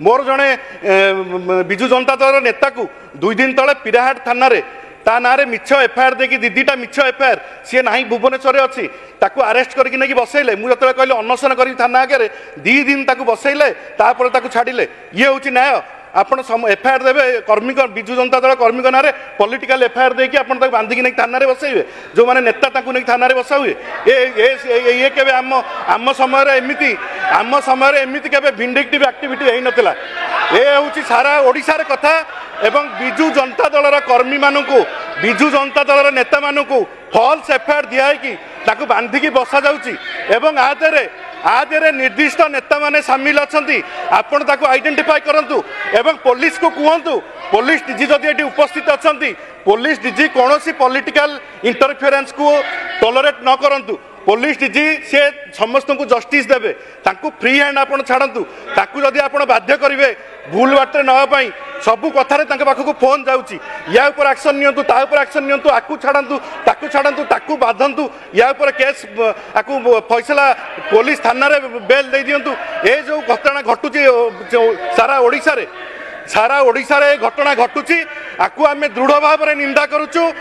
मोर जड़े विजु जनता दल नेता को 2 दिन तले पिराहाट थाना ता ना मिछ एफआईआर देखिए दीदीटा मिछ एफआईआर सी ना भुवनेश्वर अच्छी ताकू अरेस्ट करके बसैले मुझे कहली अनशन कर थाना आगे 2 दिन ताकू बसैले तापर ताकू छाड़िले ये हूँ न्याय आपण एफआईआर देवे कर्मी विजु जनता दल कर्मी ना पॉलिटिकल एफआईआर देकी आपण ताकू बांधिकी नहीं थाना बसैबे जो माने नेता ताकू नहीं थाना बसा हुए ये केबे आम समय एमती केबे विंडिक्टिव एक्टिविटी होई नथिला ए हूँ सारा ओडिशा रे कथा एवं विजु जनता दलर कर्मी मानू विजु जनता दलर नेता मानू फॉल्स एफआईआर दिखाई ताकू बांधिकी बसा जाउची एवं आदे निर्दिष्ट नेता माने सामिल अच्छा आपण ताकू आइडेंटिफाई करंतु एवं पुलिस को कहतु पुलिस डीजी जदि ये उपस्थित अच्छा पुलिस डीजी कौन सी पॉलिटिकल इंटरफेरेंस को टॉलरेट न करंतु पुलिस डीजी से समस्त को जस्टिस देवे ताकू फ्री हैंड आपण छाड़ू ताकू जदि आपण बाध्य करेंगे भूल बाटे नापी सबू कथार पाखक फोन जाऊँगी या ऊपर एक्शन नियंतु ता ऊपर एक्शन नियंतु आकू छाड़ू ताकू बाधंतु या ऊपर केस आकू फैसला पुलिस थाना बेल दे दिंतु ए जो घटना घटुची सारा ओडिशा रे घटना घटुची आकू आम दृढ़ भाव निंदा करुचु।